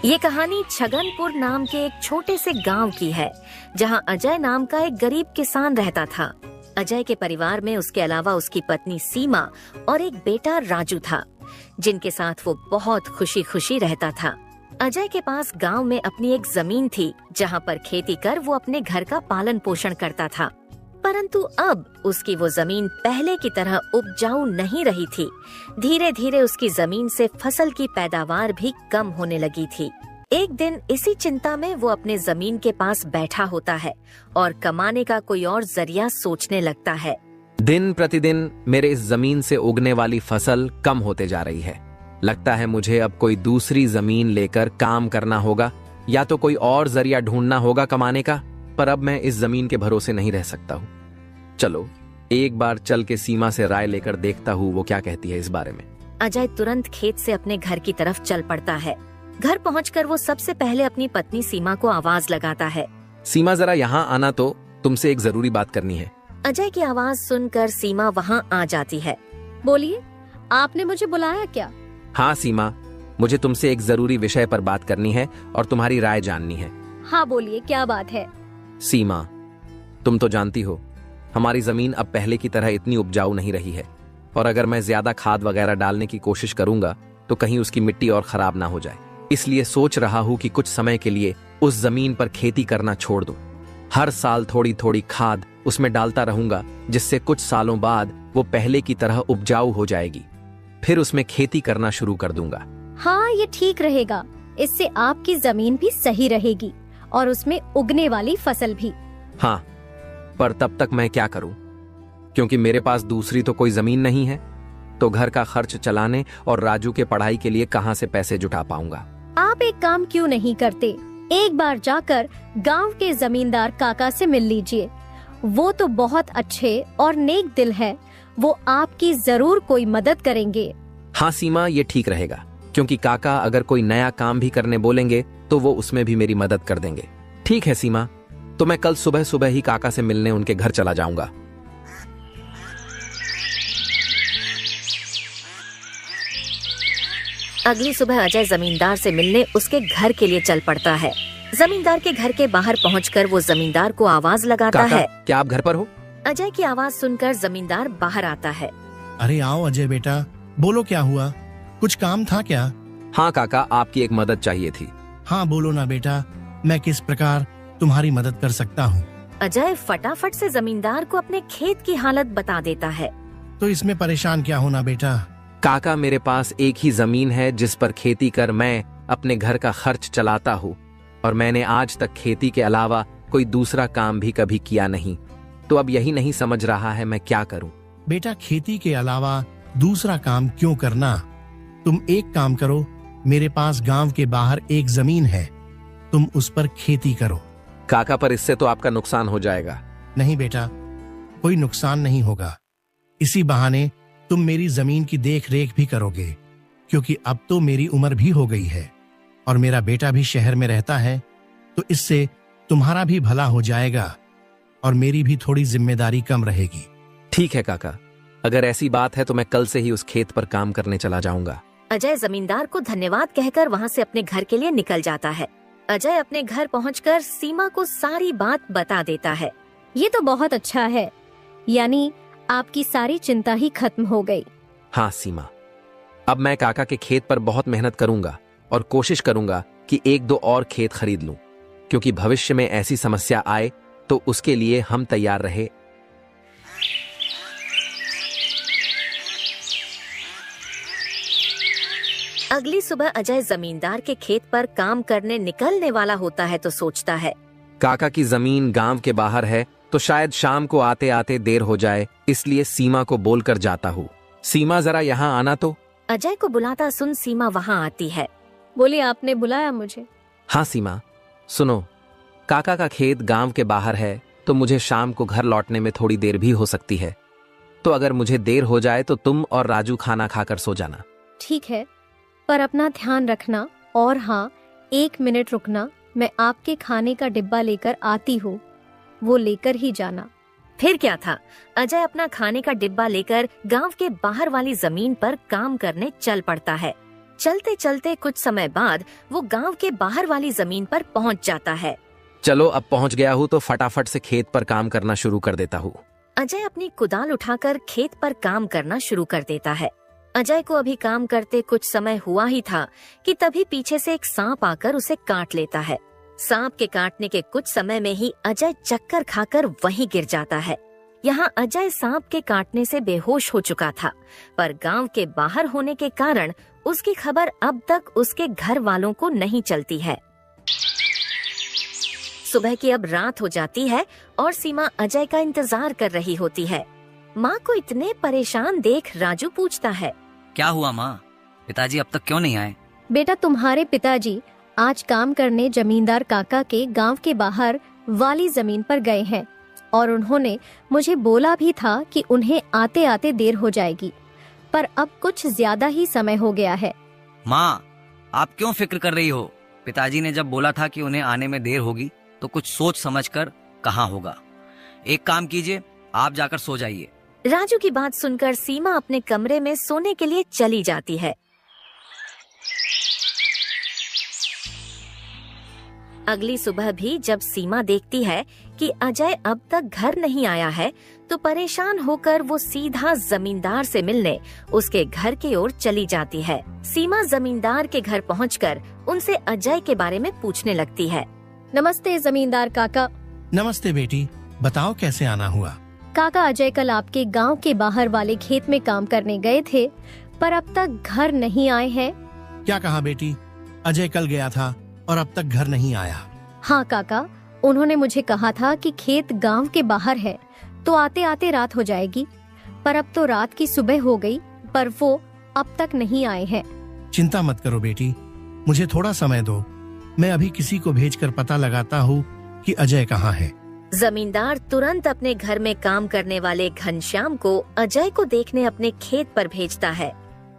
ये कहानी छगनपुर नाम के एक छोटे से गांव की है, जहां अजय नाम का एक गरीब किसान रहता था। अजय के परिवार में उसके अलावा उसकी पत्नी सीमा और एक बेटा राजू था, जिनके साथ वो बहुत खुशी खुशी रहता था। अजय के पास गांव में अपनी एक जमीन थी, जहां पर खेती कर वो अपने घर का पालन पोषण करता था। परंतु अब उसकी वो जमीन पहले की तरह उपजाऊ नहीं रही थी। धीरे धीरे उसकी जमीन से फसल की पैदावार भी कम होने लगी थी। एक दिन इसी चिंता में वो अपने जमीन के पास बैठा होता है और कमाने का कोई और जरिया सोचने लगता है। दिन प्रतिदिन मेरे इस जमीन से उगने वाली फसल कम होते जा रही है। लगता है मुझे अब कोई दूसरी जमीन लेकर काम करना होगा, या तो कोई और जरिया ढूंढना होगा कमाने का। पर अब मैं इस जमीन के भरोसे नहीं रह सकता हूँ। चलो एक बार चल के सीमा से राय लेकर देखता हूँ वो क्या कहती है इस बारे में। अजय तुरंत खेत से अपने घर की तरफ चल पड़ता है। घर पहुंचकर वो सबसे पहले अपनी पत्नी सीमा को आवाज लगाता है। सीमा जरा यहाँ आना, तो तुमसे एक जरूरी बात करनी है। अजय की आवाज सुनकर सीमा वहाँ आ जाती है। बोलिए, आपने मुझे बुलाया क्या? हाँ सीमा, मुझे तुमसे एक जरूरी विषय पर बात करनी है और तुम्हारी राय जाननी है। हाँ बोलिए, क्या बात है? सीमा, तुम तो जानती हो हमारी जमीन अब पहले की तरह इतनी उपजाऊ नहीं रही है, और अगर मैं ज्यादा खाद वगैरह डालने की कोशिश करूंगा तो कहीं उसकी मिट्टी और खराब ना हो जाए। इसलिए सोच रहा हूं कि कुछ समय के लिए उस जमीन पर खेती करना छोड़ दूं। हर साल थोड़ी थोड़ी खाद उसमें डालता रहूंगा, जिससे कुछ सालों बाद वो पहले की तरह उपजाऊ हो जाएगी। फिर उसमें खेती करना शुरू कर दूंगा। हाँ, ये ठीक रहेगा। इससे आपकी जमीन भी सही रहेगी और उसमें उगने वाली फसल भी। हाँ, पर तब तक मैं क्या करूं? क्योंकि मेरे पास दूसरी तो कोई जमीन नहीं है, तो घर का खर्च चलाने और राजू के पढ़ाई के लिए कहां से पैसे जुटा पाऊंगा। आप एक काम क्यों नहीं करते, एक बार जाकर गांव के जमींदार काका से मिल लीजिए। वो तो बहुत अच्छे और नेक दिल है, वो आपकी जरूर कोई मदद करेंगे। हाँ सीमा, ये ठीक रहेगा, क्योंकि काका अगर कोई नया काम भी करने बोलेंगे तो वो उसमें भी मेरी मदद कर देंगे। ठीक है सीमा, तो मैं कल सुबह सुबह ही काका से मिलने उनके घर चला जाऊंगा। अगली सुबह अजय जमींदार से मिलने उसके घर के लिए चल पड़ता है। जमींदार के घर के बाहर पहुंचकर वो जमींदार को आवाज लगाता काका, है। क्या आप घर पर हो? अजय की आवाज सुनकर जमींदार बाहर आता है। अरे आओ अजय बेटा, बोलो क्या हुआ, कुछ काम था क्या? हाँ काका, आपकी एक मदद चाहिए थी। हाँ बोलो ना बेटा, मैं किस प्रकार तुम्हारी मदद कर सकता हूँ? अजय फटाफट से जमींदार को अपने खेत की हालत बता देता है। तो इसमें परेशान क्या होना बेटा? काका, मेरे पास एक ही जमीन है जिस पर खेती कर मैं अपने घर का खर्च चलाता हूँ, और मैंने आज तक खेती के अलावा कोई दूसरा काम भी कभी किया नहीं। तो अब यही नहीं समझ रहा है मैं क्या करूँ। बेटा, खेती के अलावा दूसरा काम क्यों करना? तुम एक काम करो, मेरे पास गांव के बाहर एक जमीन है, तुम उस पर खेती करो। काका, पर इससे तो आपका नुकसान हो जाएगा। नहीं बेटा, कोई नुकसान नहीं होगा। इसी बहाने तुम मेरी जमीन की देख रेख भी करोगे, क्योंकि अब तो मेरी उम्र भी हो गई है और मेरा बेटा भी शहर में रहता है, तो इससे तुम्हारा भी भला हो जाएगा और मेरी भी थोड़ी जिम्मेदारी कम रहेगी। ठीक है काका, अगर ऐसी बात है तो मैं कल से ही उस खेत पर काम करने चला जाऊंगा। अजय जमींदार को धन्यवाद कहकर वहाँ से अपने घर के लिए निकल जाता है। अजय अपने घर पहुंचकर सीमा को सारी बात बता देता है। ये तो बहुत अच्छा है, यानी आपकी सारी चिंता ही खत्म हो गई। हाँ सीमा, अब मैं काका के खेत पर बहुत मेहनत करूंगा और कोशिश करूंगा कि एक दो और खेत खरीद लूं, क्योंकि भविष्य में ऐसी समस्या आए तो उसके लिए हम तैयार रहे। अगली सुबह अजय जमींदार के खेत पर काम करने निकलने वाला होता है तो सोचता है, काका की जमीन गांव के बाहर है, तो शायद शाम को आते आते देर हो जाए, इसलिए सीमा को बोलकर जाता हूँ। सीमा, जरा यहाँ आना तो। अजय को बुलाता सुन सीमा वहाँ आती है। बोलिए, आपने बुलाया मुझे? हाँ सीमा, सुनो, काका का खेत गांव के बाहर है, तो मुझे शाम को घर लौटने में थोड़ी देर भी हो सकती है। तो अगर मुझे देर हो जाए तो तुम और राजू खाना खाकर सो जाना। ठीक है, पर अपना ध्यान रखना। और हाँ, 1 मिनट रुकना, मैं आपके खाने का डिब्बा लेकर आती हूँ, वो लेकर ही जाना। फिर क्या था, अजय अपना खाने का डिब्बा लेकर गांव के बाहर वाली जमीन पर काम करने चल पड़ता है। चलते चलते कुछ समय बाद वो गांव के बाहर वाली जमीन पर पहुंच जाता है। चलो अब पहुंच गया हूँ तो फटाफट से खेत पर काम करना शुरू कर देता हूँ। अजय अपनी कुदाल उठाकर खेत पर काम करना शुरू कर देता है। अजय को अभी काम करते कुछ समय हुआ ही था कि तभी पीछे से एक सांप आकर उसे काट लेता है। सांप के काटने के कुछ समय में ही अजय चक्कर खाकर वहीं गिर जाता है। यहाँ अजय सांप के काटने से बेहोश हो चुका था, पर गांव के बाहर होने के कारण उसकी खबर अब तक उसके घर वालों को नहीं चलती है। सुबह की अब रात हो जाती है और सीमा अजय का इंतजार कर रही होती है। माँ को इतने परेशान देख राजू पूछता है, क्या हुआ माँ, पिताजी अब तक क्यों नहीं आए? बेटा, तुम्हारे पिताजी आज काम करने जमींदार काका के गांव के बाहर वाली जमीन पर गए हैं और उन्होंने मुझे बोला भी था कि उन्हें आते आते देर हो जाएगी, पर अब कुछ ज्यादा ही समय हो गया है। माँ, आप क्यों फिक्र कर रही हो? पिताजी ने जब बोला था कि उन्हें आने में देर होगी तो कुछ सोच समझकर कहाँ होगा। एक काम कीजिए, आप जाकर सो जाइए। राजू की बात सुनकर सीमा अपने कमरे में सोने के लिए चली जाती है। अगली सुबह भी जब सीमा देखती है कि अजय अब तक घर नहीं आया है, तो परेशान होकर वो सीधा जमींदार से मिलने उसके घर की ओर चली जाती है। सीमा जमींदार के घर पहुंचकर उनसे अजय के बारे में पूछने लगती है। नमस्ते जमींदार काका। नमस्ते बेटी, बताओ कैसे आना हुआ? काका, अजय कल आपके गांव के बाहर वाले खेत में काम करने गए थे, पर अब तक घर नहीं आए हैं। क्या कहा बेटी? अजय कल गया था और अब तक घर नहीं आया? हाँ काका, उन्होंने मुझे कहा था कि खेत गांव के बाहर है तो आते आते रात हो जाएगी, पर अब तो रात की सुबह हो गई, पर वो अब तक नहीं आए हैं। चिंता मत करो बेटी, मुझे थोड़ा समय दो, मैं अभी किसी को भेजकर पता लगाता हूँ कि अजय कहाँ है। जमींदार तुरंत अपने घर में काम करने वाले घनश्याम को अजय को देखने अपने खेत पर भेजता है।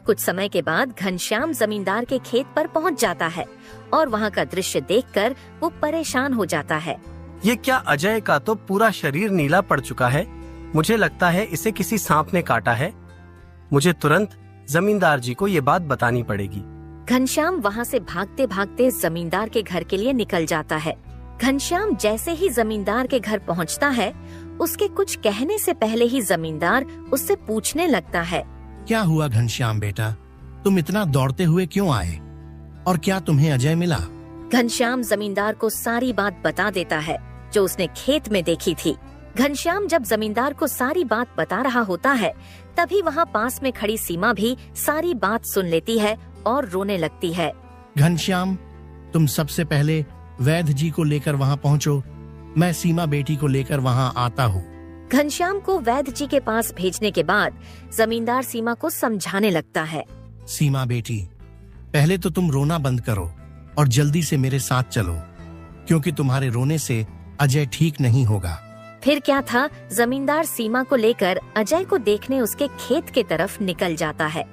कुछ समय के बाद घनश्याम जमींदार के खेत पर पहुंच जाता है और वहां का दृश्य देखकर वो परेशान हो जाता है। ये क्या, अजय का तो पूरा शरीर नीला पड़ चुका है। मुझे लगता है इसे किसी सांप ने काटा है। मुझे तुरंत जमींदार जी को ये बात बतानी पड़ेगी। घनश्याम वहां से भागते भागते जमींदार के घर के लिए निकल जाता है। घनश्याम जैसे ही जमींदार के घर पहुंचता है, उसके कुछ कहने से पहले ही जमींदार उससे पूछने लगता है, क्या हुआ घनश्याम बेटा, तुम इतना दौड़ते हुए क्यों आए और क्या तुम्हें अजय मिला? घनश्याम जमींदार को सारी बात बता देता है जो उसने खेत में देखी थी। घनश्याम जब जमींदार को सारी बात बता रहा होता है, तभी वहाँ पास में खड़ी सीमा भी सारी बात सुन लेती है और रोने लगती है। घनश्याम, तुम सबसे पहले वैद्य जी को लेकर वहाँ पहुँचो, मैं सीमा बेटी को लेकर वहाँ आता हूँ। घनश्याम को वैद्य जी के पास भेजने के बाद जमींदार सीमा को समझाने लगता है। सीमा बेटी, पहले तो तुम रोना बंद करो और जल्दी से मेरे साथ चलो, क्योंकि तुम्हारे रोने से अजय ठीक नहीं होगा। फिर क्या था, जमींदार सीमा को लेकर अजय को देखने उसके खेत के तरफ निकल जाता है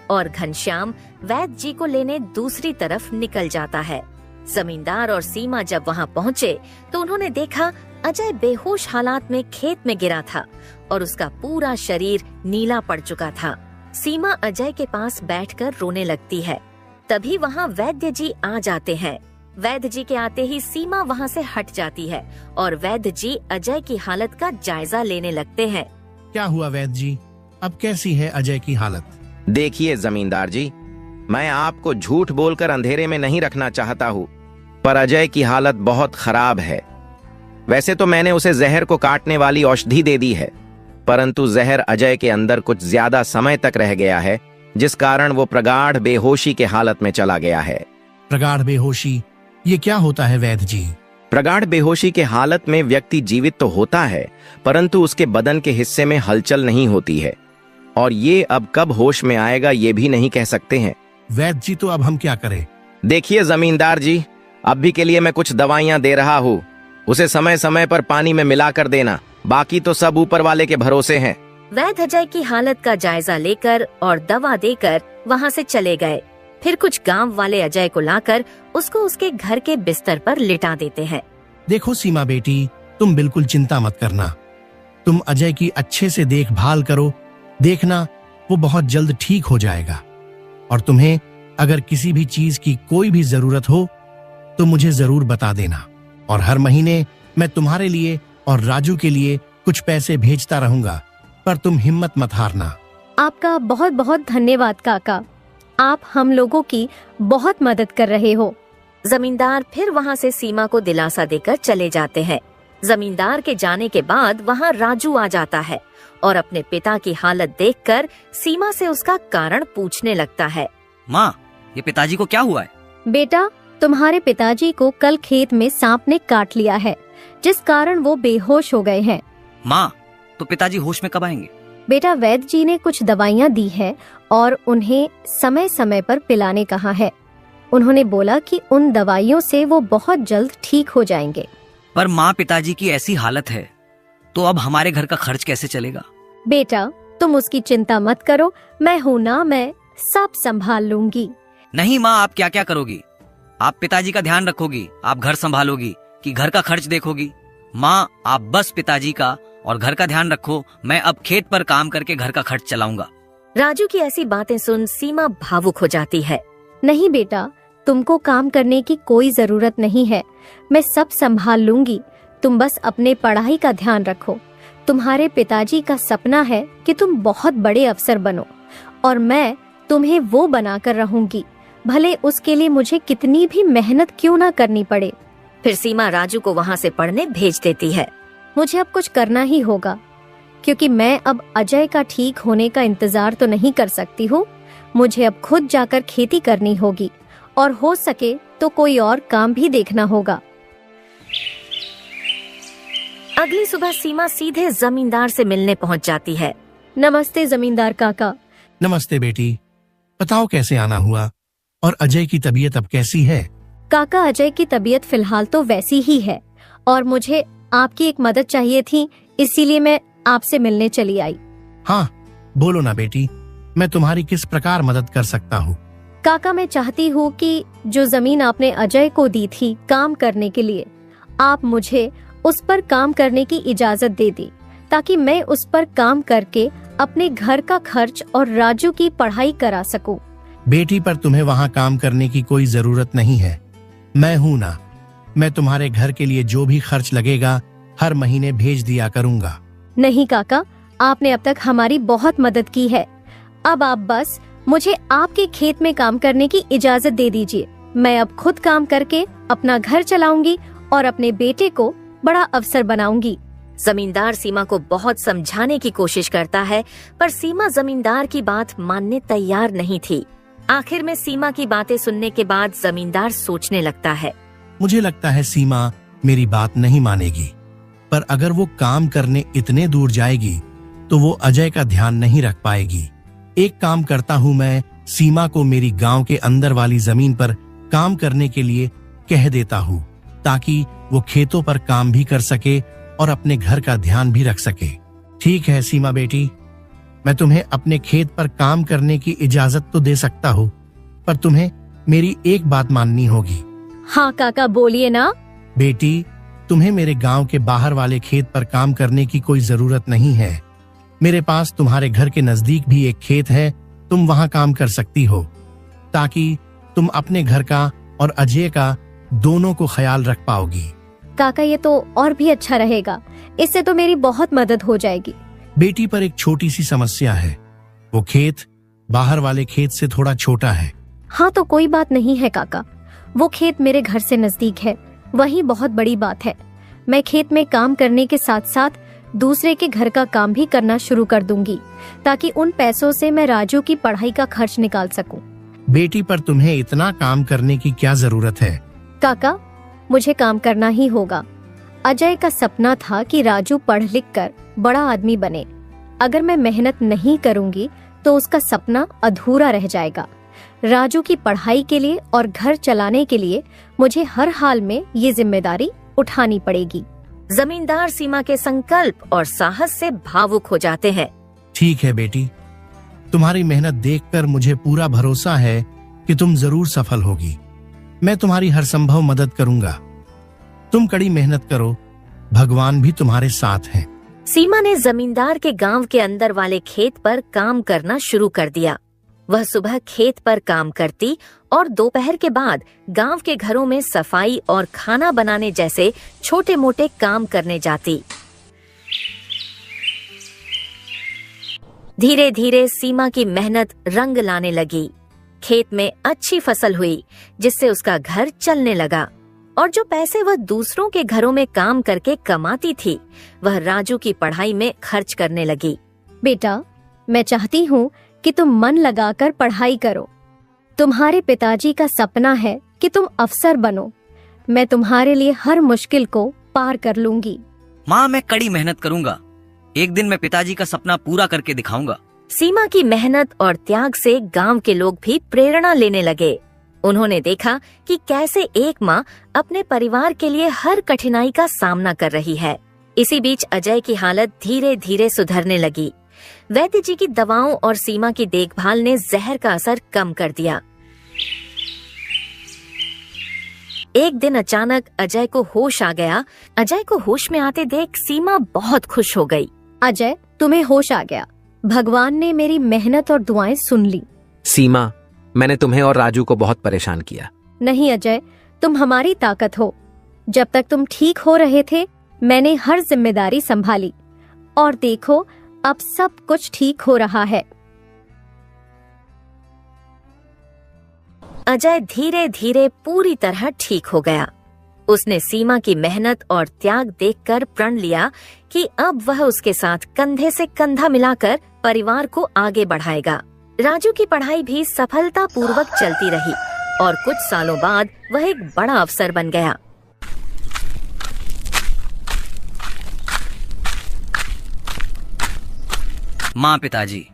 और घनश्याम वैद्य जी को लेने दूसरी तरफ निकल जाता है। जमींदार और सीमा जब वहां पहुंचे तो उन्होंने देखा अजय बेहोश हालात में खेत में गिरा था और उसका पूरा शरीर नीला पड़ चुका था। सीमा अजय के पास बैठकर रोने लगती है। तभी वहां वैद्य जी आ जाते हैं। वैद्य जी के आते ही सीमा वहां से हट जाती है और वैद्य जी अजय की हालत का जायजा लेने लगते हैं। क्या हुआ वैद्य जी, अब कैसी है अजय की हालत? देखिए जमींदार जी, मैं आपको झूठ बोलकर अंधेरे में नहीं रखना चाहता हूँ, पर अजय की हालत बहुत खराब है। वैसे तो मैंने उसे जहर को काटने वाली औषधि दे दी है, परंतु जहर अजय के अंदर कुछ ज्यादा समय तक रह गया है, जिस कारण वो प्रगाढ़ बेहोशी के हालत में चला गया है। प्रगाढ़ बेहोशी, ये क्या होता है वैद्य जी? प्रगाढ़ बेहोशी के हालत में व्यक्ति जीवित तो होता है, परंतु उसके बदन के हिस्से में हलचल नहीं होती है, और ये अब कब होश में आएगा ये भी नहीं कह सकते हैं। वैद्य जी, तो अब हम क्या करें? देखिए जमींदार जी, अभी के लिए मैं कुछ दवाइयां दे रहा हूँ, उसे समय समय पर पानी में मिलाकर देना, बाकी तो सब ऊपर वाले के भरोसे हैं। वैद्य अजय की हालत का जायजा लेकर और दवा देकर वहां से चले गए। फिर कुछ गांव वाले अजय को लाकर उसको उसके घर के बिस्तर पर लिटा देते हैं। देखो सीमा बेटी, तुम बिल्कुल चिंता मत करना, तुम अजय की अच्छे से देखभाल करो, देखना वो बहुत जल्द ठीक हो जाएगा और तुम्हें अगर किसी भी चीज की कोई भी जरूरत हो तो मुझे जरूर बता देना, और हर महीने मैं तुम्हारे लिए और राजू के लिए कुछ पैसे भेजता रहूंगा, पर तुम हिम्मत मत हारना। आपका बहुत बहुत धन्यवाद काका, आप हम लोगों की बहुत मदद कर रहे हो। जमींदार फिर वहाँ से सीमा को दिलासा देकर चले जाते हैं। जमींदार के जाने के बाद वहाँ राजू आ जाता है और अपने पिता की हालत देखकर सीमा से उसका कारण पूछने लगता है। माँ, ये पिताजी को क्या हुआ है? बेटा, तुम्हारे पिताजी को कल खेत में सांप ने काट लिया है, जिस कारण वो बेहोश हो गए हैं। माँ, तो पिताजी होश में कब आएंगे? बेटा, वैद्य जी ने कुछ दवाइयाँ दी है और उन्हें समय समय पर पिलाने कहा है। उन्होंने बोला कि उन दवाइयों से वो बहुत जल्द ठीक हो जाएंगे। पर माँ, पिताजी की ऐसी हालत है तो अब हमारे घर का खर्च कैसे चलेगा? बेटा, तुम उसकी चिंता मत करो, मैं हूँ ना, मैं सब संभाल लूंगी। नहीं माँ, आप क्या क्या करोगी? आप पिताजी का ध्यान रखोगी, आप घर संभालोगी कि घर का खर्च देखोगी? माँ, आप बस पिताजी का और घर का ध्यान रखो, मैं अब खेत पर काम करके घर का खर्च चलाऊंगा। राजू की ऐसी बातें सुन सीमा भावुक हो जाती है। नहीं बेटा, तुमको काम करने की कोई जरूरत नहीं है, मैं सब संभाल लूंगी। तुम बस अपने पढ़ाई का ध्यान रखो। तुम्हारे पिताजी का सपना है कि तुम बहुत बड़े अफसर बनो, और मैं तुम्हें वो बनाकर रहूंगी, भले उसके लिए मुझे कितनी भी मेहनत क्यों ना करनी पड़े। फिर सीमा राजू को वहाँ से पढ़ने भेज देती है। मुझे अब कुछ करना ही होगा, क्योंकि मैं अब अजय का ठीक होने का इंतजार तो नहीं कर सकती हूँ। मुझे अब खुद जाकर खेती करनी होगी, और हो सके तो कोई और काम भी देखना होगा। अगली सुबह सीमा सीधे जमींदार से मिलने पहुँच जाती है। नमस्ते जमींदार काका। नमस्ते बेटी, बताओ कैसे आना हुआ, और अजय की तबीयत अब कैसी है? काका, अजय की तबीयत फिलहाल तो वैसी ही है, और मुझे आपकी एक मदद चाहिए थी, इसीलिए मैं आपसे मिलने चली आई। हाँ, बोलो ना बेटी, मैं तुम्हारी किस प्रकार मदद कर सकता हूँ? काका, मैं चाहती हूँ कि जो जमीन आपने अजय को दी थी काम करने के लिए, आप मुझे उस पर काम करने की इजाजत दे दी, ताकि मैं उस पर काम करके अपने घर का खर्च और राजू की पढ़ाई करा सकूं। बेटी, पर तुम्हें वहाँ काम करने की कोई जरूरत नहीं है, मैं हूँ ना। मैं तुम्हारे घर के लिए जो भी खर्च लगेगा हर महीने भेज दिया करूँगा। नहीं काका, आपने अब तक हमारी बहुत मदद की है। अब आप बस मुझे आपके खेत में काम करने की इजाजत दे दीजिए। मैं अब खुद काम करके अपना घर चलाऊंगी और अपने बेटे को बड़ा अफसर बनाऊंगी। जमींदार सीमा को बहुत समझाने की कोशिश करता है, पर सीमा जमींदार की बात मानने तैयार नहीं थी। आखिर में सीमा की बातें सुनने के बाद जमींदार सोचने लगता है। मुझे लगता है सीमा मेरी बात नहीं मानेगी, पर अगर वो काम करने इतने दूर जाएगी तो वो अजय का ध्यान नहीं रख पाएगी। एक काम करता हूँ, मैं सीमा को मेरी गांव के अंदर वाली जमीन पर काम करने के लिए कह देता हूँ, ताकि वो खेतों पर काम भी कर सके और अपने घर का ध्यान भी रख सके। ठीक है सीमा बेटी, मैं तुम्हें अपने खेत पर काम करने की इजाजत तो दे सकता हूँ, पर तुम्हें मेरी एक बात माननी होगी। हाँ काका, बोलिए ना। बेटी, तुम्हें मेरे गांव के बाहर वाले खेत पर काम करने की कोई जरूरत नहीं है। मेरे पास तुम्हारे घर के नजदीक भी एक खेत है, तुम वहां काम कर सकती हो, ताकि तुम अपने घर का और अजय का दोनों को ख्याल रख पाओगी। काका, ये तो और भी अच्छा रहेगा, इससे तो मेरी बहुत मदद हो जाएगी। बेटी, पर एक छोटी सी समस्या है, वो खेत बाहर वाले खेत से थोड़ा छोटा है। हाँ तो कोई बात नहीं है काका, वो खेत मेरे घर से नजदीक है, वही बहुत बड़ी बात है। मैं खेत में काम करने के साथ साथ दूसरे के घर का काम भी करना शुरू कर दूंगी, ताकि उन पैसों से मैं राजू की पढ़ाई का खर्च निकाल सकूं। बेटी, पर तुम्हें इतना काम करने की क्या जरूरत है? काका, मुझे काम करना ही होगा। अजय का सपना था कि राजू पढ़ लिख कर बड़ा आदमी बने। अगर मैं मेहनत नहीं करूंगी तो उसका सपना अधूरा रह जाएगा। राजू की पढ़ाई के लिए और घर चलाने के लिए मुझे हर हाल में ये जिम्मेदारी उठानी पड़ेगी। जमींदार सीमा के संकल्प और साहस से भावुक हो जाते हैं। ठीक है बेटी, तुम्हारी मेहनत देखकर मुझे पूरा भरोसा है कि तुम जरूर सफल होगी। मैं तुम्हारी हर संभव मदद करूंगा। तुम कड़ी मेहनत करो, भगवान भी तुम्हारे साथ हैं। सीमा ने जमींदार के गांव के अंदर वाले खेत पर काम करना शुरू कर दिया। वह सुबह खेत पर काम करती और दोपहर के बाद गांव के घरों में सफाई और खाना बनाने जैसे छोटे मोटे काम करने जाती। धीरे धीरे सीमा की मेहनत रंग लाने लगी। खेत में अच्छी फसल हुई, जिससे उसका घर चलने लगा और जो पैसे वह दूसरों के घरों में काम करके कमाती थी, वह राजू की पढ़ाई में खर्च करने लगी। बेटा, मैं चाहती हूँ कि तुम मन लगाकर पढ़ाई करो। तुम्हारे पिताजी का सपना है कि तुम अफसर बनो। मैं तुम्हारे लिए हर मुश्किल को पार कर लूंगी। माँ, मैं कड़ी मेहनत करूंगा। एक दिन मैं पिताजी का सपना पूरा करके दिखाऊंगा। सीमा की मेहनत और त्याग से गांव के लोग भी प्रेरणा लेने लगे। उन्होंने देखा कि कैसे एक माँ अपने परिवार के लिए हर कठिनाई का सामना कर रही है। इसी बीच अजय की हालत धीरे धीरे सुधरने लगी। वैद्य जी की दवाओं और सीमा की देखभाल ने जहर का असर कम कर दिया। एक दिन अचानक अजय को होश आ गया। अजय को होश में आते देख सीमा बहुत खुश हो गई। अजय, तुम्हें होश आ गया। भगवान ने मेरी मेहनत और दुआएं सुन ली। सीमा, मैंने तुम्हें और राजू को बहुत परेशान किया। नहीं अजय, तुम हमारी ताकत हो। जब तक तुम ठीक हो रहे थे, मैंने हर जिम्मेदारी संभाली और देखो, अब सब कुछ ठीक हो रहा है। अजय धीरे धीरे पूरी तरह ठीक हो गया। उसने सीमा की मेहनत और त्याग देखकर प्रण लिया कि अब वह उसके साथ कंधे से कंधा मिलाकर परिवार को आगे बढ़ाएगा। राजू की पढ़ाई भी सफलतापूर्वक चलती रही और कुछ सालों बाद वह एक बड़ा अफसर बन गया। माँ, पिताजी,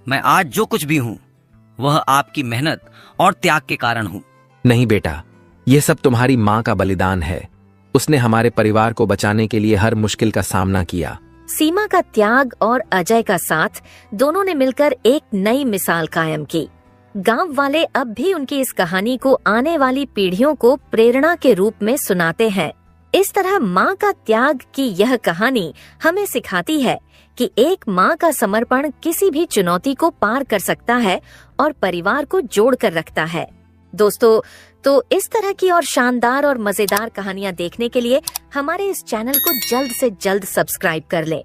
मैं आज जो कुछ भी हूँ वह आपकी मेहनत और त्याग के कारण हूँ। नहीं बेटा, ये सब तुम्हारी माँ का बलिदान है। उसने हमारे परिवार को बचाने के लिए हर मुश्किल का सामना किया। सीमा का त्याग और अजय का साथ, दोनों ने मिलकर एक नई मिसाल कायम की। गांव वाले अब भी उनकी इस कहानी को आने वाली पीढ़ियों को प्रेरणा के रूप में सुनाते हैं। इस तरह माँ का त्याग की यह कहानी हमें सिखाती है कि एक माँ का समर्पण किसी भी चुनौती को पार कर सकता है और परिवार को जोड़ कर रखता है। दोस्तों, तो इस तरह की और शानदार और मजेदार कहानियाँ देखने के लिए हमारे इस चैनल को जल्द से जल्द सब्सक्राइब कर लें।